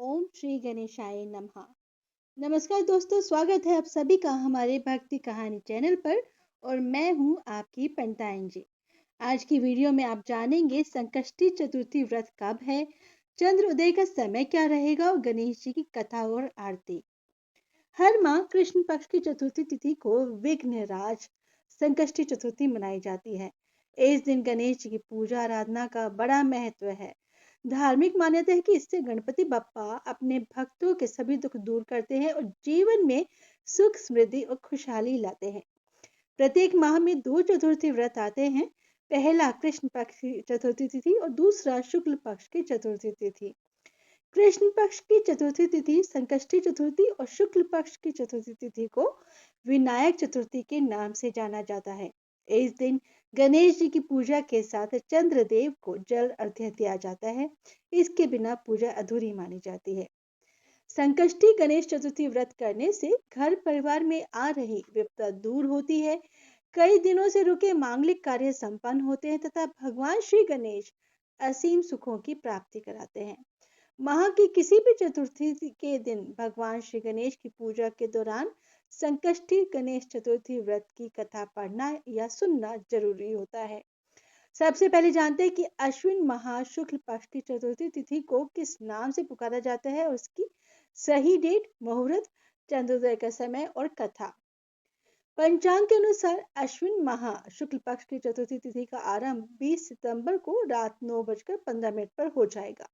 ओम श्री गणेशाय नमः। नमस्कार दोस्तों, स्वागत है आप सभी का हमारे भक्ति कहानी चैनल पर। और मैं हूं आपकी पंतायन जी। आज की वीडियो में आप जानेंगे संकष्टी चतुर्थी व्रत कब है, चंद्र उदय का समय क्या रहेगा और गणेश जी की कथा और आरती। हर माह कृष्ण पक्ष की चतुर्थी तिथि को विघ्नराज संकष्टी चतुर्थी मनाई जाती है। इस दिन गणेश जी की पूजा आराधना का बड़ा महत्व है। धार्मिक मान्यता है कि इससे गणपति बप्पा अपने भक्तों के सभी दुख दूर करते हैं और जीवन में सुख समृद्धि और खुशहाली लाते हैं। प्रत्येक माह में दो चतुर्थी व्रत आते हैं। पहला कृष्ण पक्ष की चतुर्थी तिथि और दूसरा शुक्ल पक्ष की चतुर्थी तिथि। कृष्ण पक्ष की चतुर्थी तिथि संकष्टी चतुर्थी और शुक्ल पक्ष की चतुर्थी तिथि को विनायक चतुर्थी के नाम से जाना जाता है। इस दिन गणेश जी की पूजा के साथ चंद्रदेव को जल अर्घ्य दिया जाता है। इसके बिना पूजा अधूरी मानी जाती है। संकष्टी गणेश चतुर्थी व्रत करने से घर परिवार में आ रही विपदा दूर होती है। कई दिनों से रुके मांगलिक कार्य संपन्न होते हैं तथा भगवान श्री गणेश असीम सुखों की प्राप्ति कराते हैं। माह की किसी भी चतुर्थी के दिन भगवान श्री गणेश की पूजा के दौरान संकष्टी गणेश चतुर्थी व्रत की कथा पढ़ना या सुनना जरूरी होता है। सबसे पहले जानते हैं कि अश्विन माह शुक्ल पक्ष की चतुर्थी तिथि को किस नाम से पुकारा जाता है और उसकी सही डेट, मुहूर्त, चंद्रोदय का समय और कथा। पंचांग के अनुसार अश्विन माह शुक्ल पक्ष की चतुर्थी तिथि का आरंभ 20 सितंबर को रात 9:15 पर हो जाएगा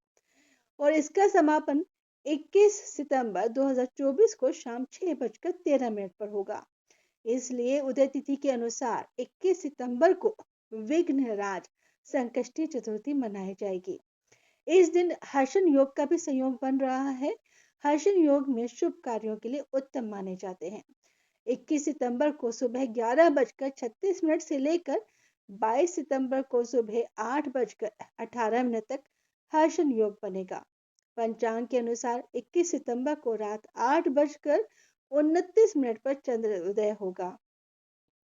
और इसका समापन 21 सितंबर 2024 को शाम 6:13 पर होगा। इसलिए उदय तिथि के अनुसार 21 सितंबर को विघ्नराज संकष्टी चतुर्थी मनाई जाएगी। इस दिन हर्षण योग का भी संयोग बन रहा है। हर्षण योग में शुभ कार्यों के लिए उत्तम माने जाते हैं। 21 सितंबर को सुबह 11:36 से लेकर 22 सितंबर को सुबह 8:18 तक हर्षण योग बनेगा। पंचांग के अनुसार 21 सितंबर को रात 8:29 पर चंद्र उदय होगा।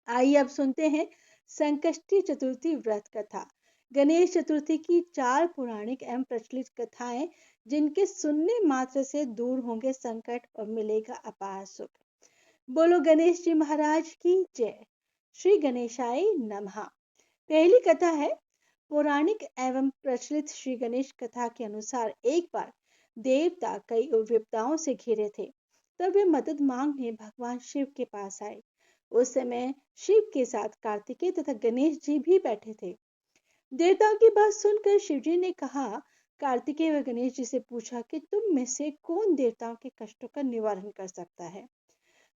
आइए अब सुनते हैं संकष्टी चतुर्थी व्रत कथा। गणेश चतुर्थी की 4 पौराणिक एवं प्रचलित कथाएं जिनके सुनने मात्र से दूर होंगे संकट और मिलेगा अपार सुख। बोलो गणेश जी महाराज की जय। श्री गणेशाय नमः। पहली कथा है पौराणिक एवं प्रचलित श्री गणेश कथा के अनुसार एक बार देवता कई विपदाओं से घिरे थे। तब वे मदद मांगने भगवान शिव के पास आए। उस समय शिव के साथ कार्तिकेय तथा गणेश जी भी बैठे थे। देवताओं की बात सुनकर शिव जी ने कहा, कार्तिकेय व गणेश जी से पूछा कि तुम में से कौन देवताओं के कष्टों का निवारण कर सकता है।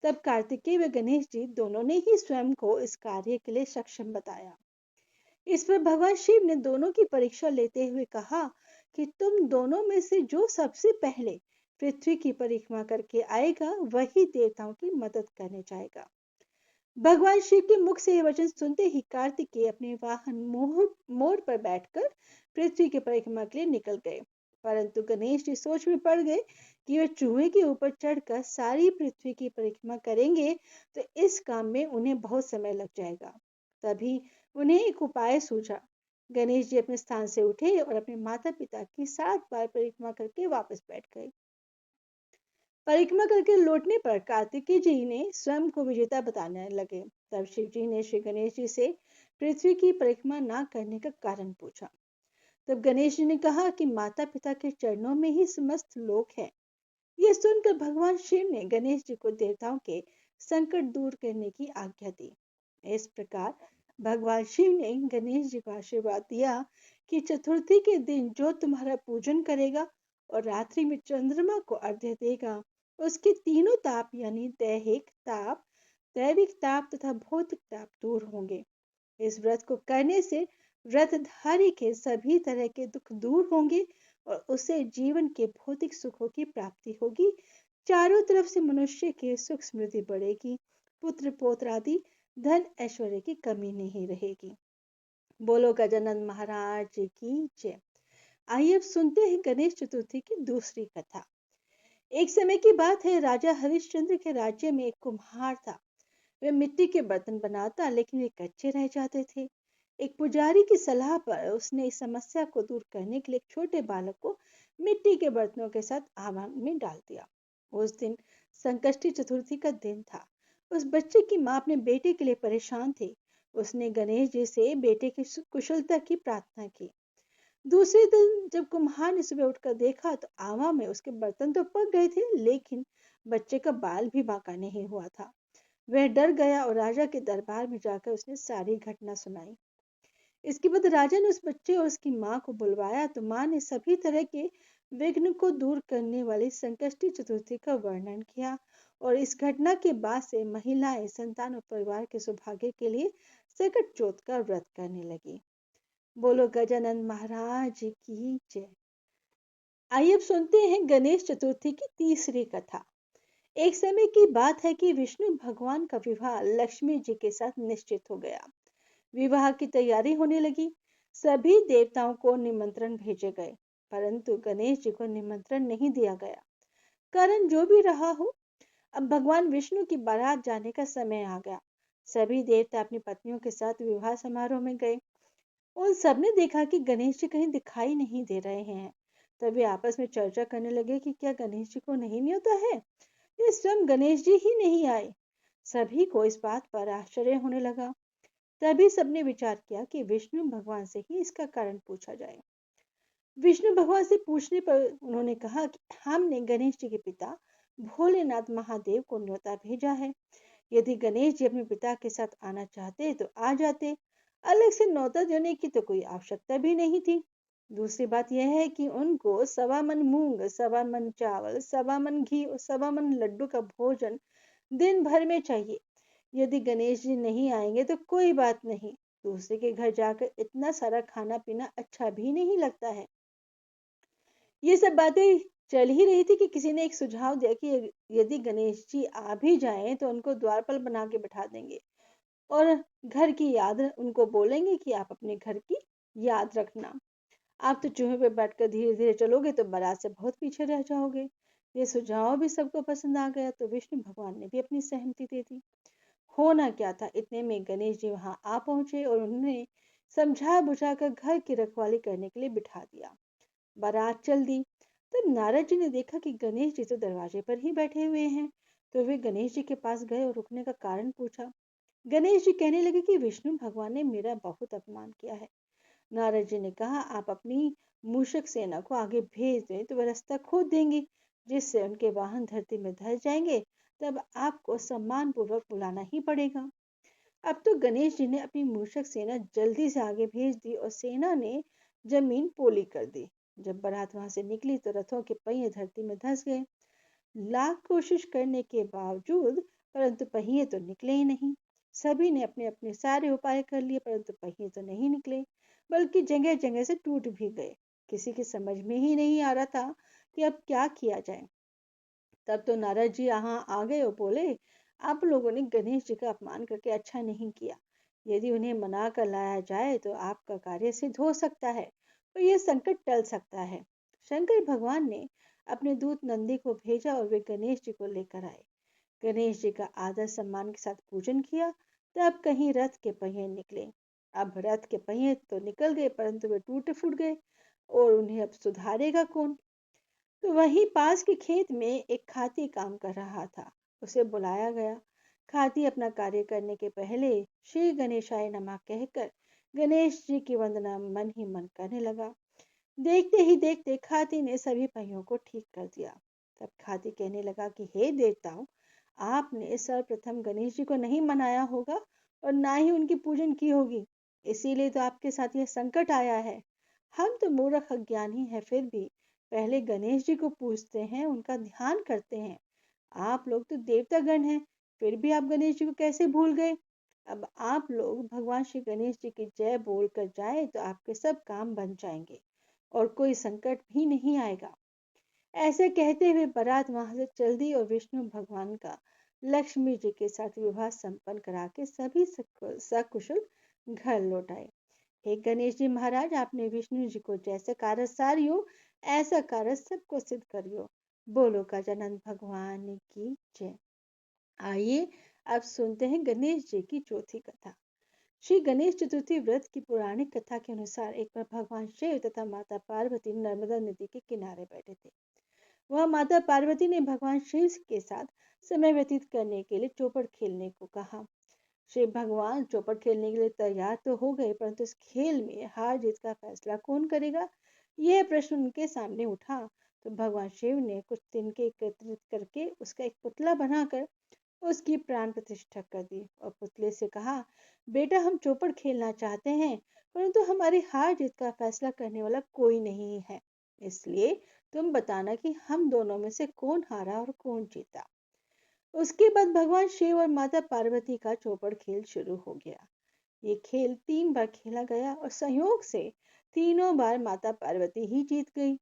तब कार्तिकेय व गणेश जी दोनों ने ही स्वयं को इस कार्य के लिए सक्षम बताया। इस पर भगवान शिव ने दोनों की परीक्षा लेते हुए कहा कि तुम दोनों में से जो सबसे पहले पृथ्वी की परिक्रमा करके आएगा वही देवताओं की मदद करने जाएगा। भगवान शिव के मुख से यह वचन सुनते ही कार्तिकेय अपने वाहन मोर पर बैठकर पृथ्वी की परिक्रमा के लिए निकल गए। परंतु गणेश जी सोच में पड़ गए कि वे चूहे के ऊपर चढ़कर सारी पृथ्वी की परिक्रमा करेंगे तो इस काम में उन्हें बहुत समय लग जाएगा। तभी उन्हें एक उपाय सूझा। गणेश जी अपने स्थान से उठे और अपने माता पिता की 7 बार परिक्रमा करके वापस बैठ गए। परिक्रमा करके लौटने पर कार्तिकेय जी ने स्वयं को विजेता बताने लगे। तब शिव जी ने श्री गणेश जी से पृथ्वी की परिक्रमा न करने का कारण पूछा। तब गणेश जी ने कहा कि माता पिता के चरणों में ही समस्त लोक है। यह सुनकर भगवान शिव ने गणेश जी को देवताओं के संकट दूर करने की आज्ञा दी। इस प्रकार भगवान शिव ने गणेश जी को आशीर्वाद दिया कि चतुर्थी के दिन जो तुम्हारा पूजन करेगा और रात्रि में चंद्रमा को अर्घ्य देगा उसके तीनों ताप यानी दैविक ताप तथा भौतिक ताप दूर होंगे। इस व्रत को करने से व्रतधारी के सभी तरह के दुख दूर होंगे और उसे जीवन के भौतिक सुखों की प्राप्ति होगी। चारों तरफ से मनुष्य की सुख समृद्धि बढ़ेगी। पुत्र पौत्र आदि धन ऐश्वर्य की कमी नहीं रहेगी। बोलो गजानन महाराज की जय। आइए अब सुनते हैं गणेश चतुर्थी की दूसरी कथा। एक समय की बात है, राजा हरिश्चंद्र के राज्य में एक कुम्हार था। वह मिट्टी के बर्तन बनाता लेकिन वे कच्चे रह जाते थे। एक पुजारी की सलाह पर उसने इस समस्या को दूर करने के लिए एक छोटे बालक को मिट्टी के बर्तनों के साथ आग में डाल दिया। उस दिन संकष्टी चतुर्थी का दिन था। उस बच्चे की माँ अपने बेटे के लिए परेशान थी। उसने गणेश जी से बेटे की कुशलता की प्रार्थना की। दूसरे दिन जब कुम्हार ने सुबह उठकर देखा तो आवा में उसके बर्तन तो पक गए थे, लेकिन बच्चे का बाल भी बांका नहीं हुआ था। वह डर गया और राजा के दरबार में जाकर उसने सारी घटना सुनाई। इसके बाद राजा ने उस बच्चे और उसकी माँ को बुलवाया तो माँ ने सभी तरह के विघ्न को दूर करने वाली संकष्टी चतुर्थी का वर्णन किया। और इस घटना के बाद से महिलाएं संतान और परिवार के सौभाग्य के लिए सकट चौथ का व्रत करने लगी। बोलो गजानन महाराज की जय। आइए अब सुनते हैं गणेश चतुर्थी की तीसरी कथा। एक समय की बात है कि विष्णु भगवान का विवाह लक्ष्मी जी के साथ निश्चित हो गया। विवाह की तैयारी होने लगी। सभी देवताओं को निमंत्रण भेजे गए, परंतु गणेश जी को निमंत्रण नहीं दिया गया। कारण जो भी रहा हो, अब भगवान विष्णु की बारात जाने का समय आ गया। सभी देवता अपनी पत्नियों के साथ विवाह समारोह में गए। उन सब ने देखा कि गणेश जी कहीं दिखाई नहीं दे रहे हैं। तब वे आपस में चर्चा करने लगे कि क्या गणेश जी को नहीं न्योता है, ये स्वयं गणेश जी ही नहीं आए। सभी को इस बात पर आश्चर्य होने लगा। तभी सबने विचार किया कि विष्णु भगवान से ही इसका कारण पूछा जाए। विष्णु भगवान से पूछने पर उन्होंने कहा कि हमने गणेश जी के पिता भोलेनाथ महादेव को न्योता भेजा है। यदि गणेश जी अपने पिता के साथ आना चाहते तो आ जाते। अलग से न्योता देने की तो कोई आवश्यकता भी नहीं थी। दूसरी बात यह है कि उनको 1.25 मन मूंग, 1.25 मन चावल, 1.25 मन घी और 1.25 मन लड्डू का भोजन दिन भर में चाहिए। यदि गणेश जी नहीं आएंगे तो कोई बात नहीं, दूसरे के घर जाकर इतना सारा खाना पीना अच्छा भी नहीं लगता है। ये सब बातें चल ही रही थी कि किसी ने एक सुझाव दिया कि यदि गणेश जी आ भी जाएं तो उनको द्वारपाल बना के बिठा देंगे और घर की याद उनको बोलेंगे कि आप अपने घर की याद रखना। आप तो चूहे पे बैठकर धीरे धीरे चलोगे तो बारात से बहुत पीछे रह जाओगे। ये सुझाव भी सबको पसंद आ गया तो विष्णु भगवान ने भी अपनी सहमति दे दी। होना क्या था, इतने में गणेश जी वहां आ पहुंचे और उन्हें समझा बुझाकर घर की रखवाली करने के लिए बिठा दिया। बारात चल दी। तब नारद जी ने देखा कि गणेश जी तो दरवाजे पर ही बैठे हुए हैं। तो वे गणेश जी के पास गए और रुकने का कारण पूछा। गणेश जी कहने लगे कि विष्णु भगवान ने मेरा बहुत अपमान किया है। नारद जी ने कहा, आप अपनी मूषक सेना को आगे भेज दें तो वह रास्ता खोद देंगे, जिससे उनके वाहन धरती में धस जाएंगे। तब आपको सम्मान पूर्वक बुलाना ही पड़ेगा। अब तो गणेश जी ने अपनी मूषक सेना जल्दी से आगे भेज दी और सेना ने जमीन पोली कर दी। जब बारात वहां से निकली तो रथों के पहिए धरती में धंस गए। लाख कोशिश करने के बावजूद परंतु पहिए तो निकले ही नहीं। सभी ने अपने अपने सारे उपाय कर लिए परंतु पहिए तो नहीं निकले, बल्कि जगह जगह से टूट भी गए। किसी की समझ में ही नहीं आ रहा था कि अब क्या किया जाए। तब तो नारद जी यहाँ आ गए और बोले, आप लोगों ने गणेश जी का अपमान करके अच्छा नहीं किया। यदि उन्हें मना कर लाया जाए तो आपका कार्य सिद्ध हो सकता है और यह संकट टल सकता है। शंकर भगवान ने अपने दूत नंदी को भेजा और वे गणेश जी को लेकर आए। गणेश जी का आदर सम्मान के साथ पूजन किया। तब कहीं रथ के पहिए निकले। अब रथ के पहिए तो निकल गए परंतु वे टूटे फूट गए और उन्हें अब सुधारेगा कौन। तो वहीं पास के खेत में एक खाती काम कर रहा था। उसे बुलाया गया। खाती अपना कार्य करने के पहले श्री गणेशाय नमः कहकर गणेश जी की वंदना मन ही मन करने लगा। देखते ही देखते खाती ने सभी पहियों को ठीक कर दिया। तब खाती कहने लगा कि हे देवताओं, आपने सर्वप्रथम गणेश जी को नहीं मनाया होगा और ना ही उनकी पूजन की होगी, इसीलिए तो आपके साथ यह संकट आया है। हम तो मूर्ख अज्ञानी हैं, फिर भी पहले गणेश जी को पूजते हैं, उनका ध्यान करते हैं। आप लोग तो देवतागण हैं, फिर भी आप गणेश जी को कैसे भूल गए। अब आप लोग भगवान श्री गणेश जी की जय बोल कर जाए तो आपके सब काम बन जाएंगे और कोई संकट भी नहीं आएगा। ऐसे कहते हुए बारात वहां से चल दी और विष्णु भगवान का लक्ष्मी जी के साथ विवाह संपन्न करा के सभी सकुशल घर लौट आए। हे गणेश जी महाराज, आपने विष्णु जी को जैसे कार्य सारियो ऐसा कार्य सबको सिद्ध करियो। बोलो गजानन भगवान की जय। आइए अब सुनते हैं गणेश जी की चौथी कथा। श्री गणेश चतुर्थी व्रत की पौराणिक कथा के अनुसार एक बार भगवान शिव तथा माता पार्वती नर्मदा नदी के किनारे बैठे थे। वह माता पार्वती ने भगवान शिव के साथ समय व्यतीत करने के लिए चौपड़ खेलने को कहा। शिव भगवान चौपड़ खेलने के लिए तैयार तो हो गए, परंतु इस खेल में हार जीत का फैसला कौन करेगा, यह प्रश्न उनके सामने उठा। तो भगवान शिव ने कुछ तिनके एकत्रित करके उसका एक पुतला बनाकर उसकी प्राण प्रतिष्ठा कर दी और पुतले से कहा, बेटा हम चौपड़ खेलना चाहते हैं, परंतु हमारी हार जीत का फैसला करने वाला कोई नहीं है, इसलिए तुम बताना कि हम दोनों में से कौन हारा और कौन जीता। उसके बाद भगवान शिव और माता पार्वती का चौपड़ खेल शुरू हो गया। ये खेल 3 बार खेला गया और संयोग से तीनों बार माता पार्वती ही जीत गई।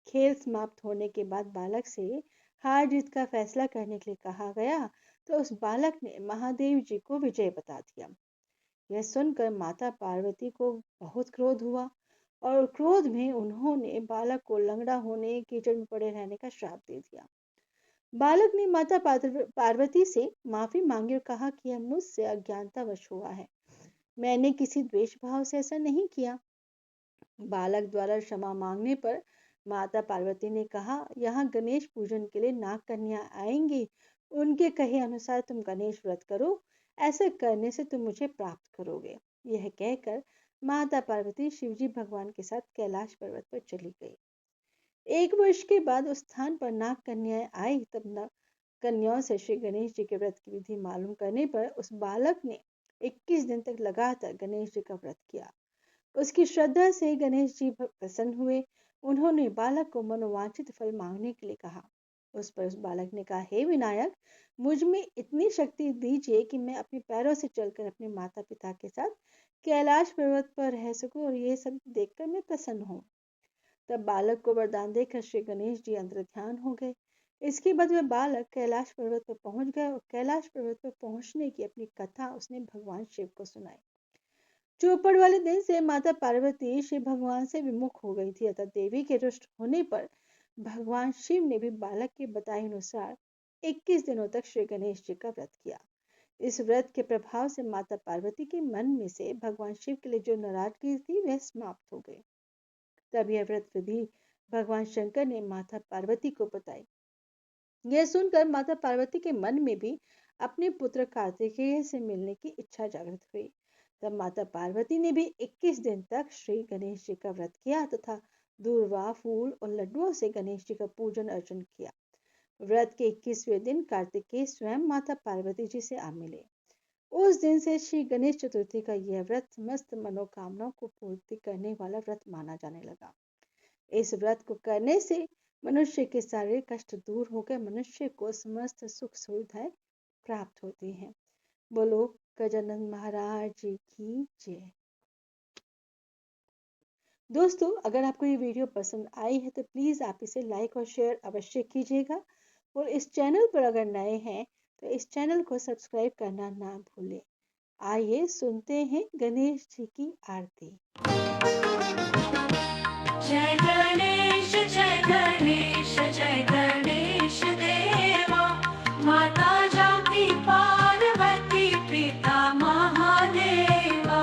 खेल समाप्त होने के बाद बालक से हार जीत का फैसला करने के लिए कहा गया, तो उस बालक ने महादेव जी को विजय बता दिया। यह सुनकर माता पार्वती को बहुत क्रोध हुआ और क्रोध में उन्होंने बालक को लंगड़ा होने, कीचड़ में पड़े रहने का श्राप दे दिया। बालक ने माता पार्वती से माफी मांगी और कहा कि यह मुझसे अज्ञानतावश हुआ है, मैंने किसी द्वेष भाव से ऐसा नहीं किया। बालक द्वारा क्षमा मांगने पर माता पार्वती ने कहा, यहाँ गणेश पूजन के लिए नाग कन्या आएंगी, उनके कहे अनुसार तुम गणेश व्रत करो, ऐसा करने से तुम मुझे प्राप्त करोगे। यह कहकर माता पार्वती शिवजी भगवान के साथ कैलाश पर्वत पर चली गई। 1 वर्ष के बाद उस स्थान पर नाग कन्याएं आई। तब नाग कन्याओं से श्री गणेश जी के व्रत की विधि मालूम करने पर उस बालक ने 21 दिन तक लगातार गणेश जी का व्रत किया। उसकी श्रद्धा से गणेश जी प्रसन्न हुए। उन्होंने बालक को मनोवांछित फल मांगने के लिए कहा। उस पर उस बालक ने कहा, हे विनायक, मुझ में इतनी शक्ति दीजिए कि मैं अपने पैरों से चलकर अपने माता पिता के साथ कैलाश पर्वत पर रह सकूं और ये सब देखकर मैं प्रसन्न हूँ। तब बालक को वरदान देकर श्री गणेश जी अंतर्ध्यान हो गए। इसके बाद वह बालक कैलाश पर्वत पर पहुंच गया और कैलाश पर्वत पर पहुंचने की अपनी कथा उसने भगवान शिव को सुनाई। चौपड़ वाले दिन से माता पार्वती शिव भगवान से विमुख हो गई थी, अतः देवी के रुष्ट होने पर भगवान शिव ने भी बालक के बताए अनुसार 21 दिनों तक श्री गणेश जी का व्रत किया। इस व्रत के प्रभाव से माता पार्वती के मन में से भगवान शिव के लिए जो नाराजगी थी वह समाप्त हो गई। तब यह व्रत विधि भगवान शंकर ने माता पार्वती को बताई। यह सुनकर माता पार्वती के मन में भी अपने पुत्र कार्तिकेय से मिलने की इच्छा जागृत हुई। तब माता पार्वती ने भी 21 दिन तक श्री गणेश जी का व्रत किया तथा दूर्वा, फूल और लड्डुओं से गणेश जी का पूजन अर्चन किया। व्रत के 21वें दिन कार्तिकेय स्वयं माता पार्वती जी से आ मिले। उस दिन से श्री गणेश चतुर्थी का यह व्रत समस्त मनोकामनाओं को पूर्ति करने वाला व्रत माना जाने लगा। इस व्रत को करने से मनुष्य के सारे कष्ट दूर होकर मनुष्य को समस्त सुख सुविधाएं प्राप्त होती हैं। बोलो गजानन महाराज जी की जय। दोस्तों, अगर आपको ये वीडियो पसंद आई है तो प्लीज आप इसे लाइक और शेयर अवश्य कीजिएगा और इस चैनल पर अगर नए हैं तो इस चैनल को सब्सक्राइब करना ना भूलें। आइए सुनते हैं गणेश जी की आरती। जय गणेश जय गणेश जय गणेश देवा, माता जाति पार्वती पिता महादेवा।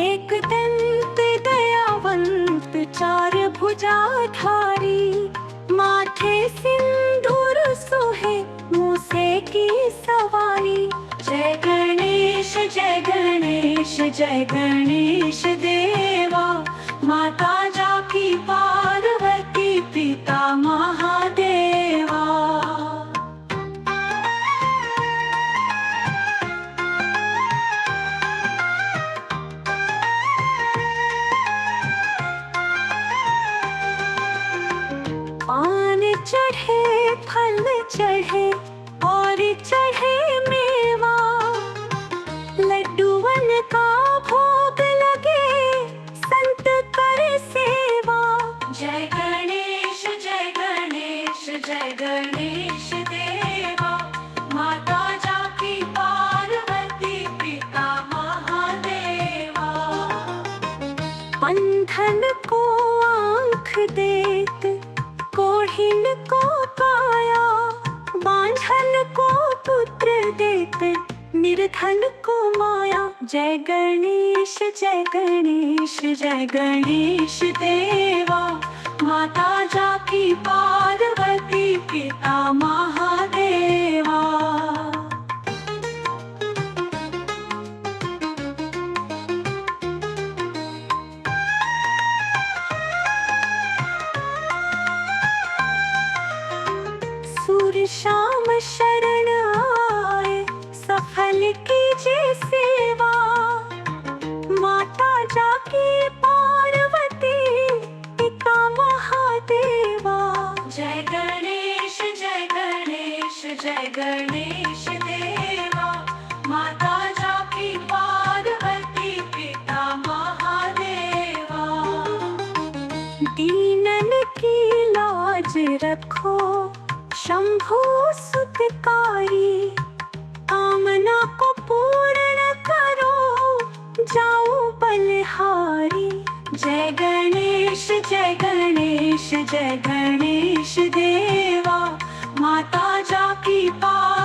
एक दंत दयावंत चार भुजाधारी, माथे सिंदूर सोहे मूसे की सवारी। जय गणेश जय गणेश जय गणेश देवा, माता जाकी पार्वती पिता महादेवा। पान चढ़े फल चढ़े और चढ़े मेवा, लड्डूवन का भोग लगे संत कर सेवा। जय गणेश जय गणेश जय गणेश देवा, माता जाकी पार्वती पिता महादेवा। बंधन को आंख देत कोढ़िन को काया, बांझन को पुत्र देत निर्धन को माया। जय गणेश जय गणेश जय गणेश देवा। माता जाकी पार्वती पिता महादेवा। सूर्य शाम शरण आए, सफल कीजिए सेवा। माता जाकी पार्वती पिता महादेवा। जय गणेश जय गणेश जय गणेश देवा। माता जाकी पार्वती पिता महादेवा। दीनन की लाज रखो, शंभु सुतकारी। कामना को पूर्ण करो, जाओ बलिहारी। जय गणेश जय गणेश जय गणेश देवा। माता जाकी पार्वती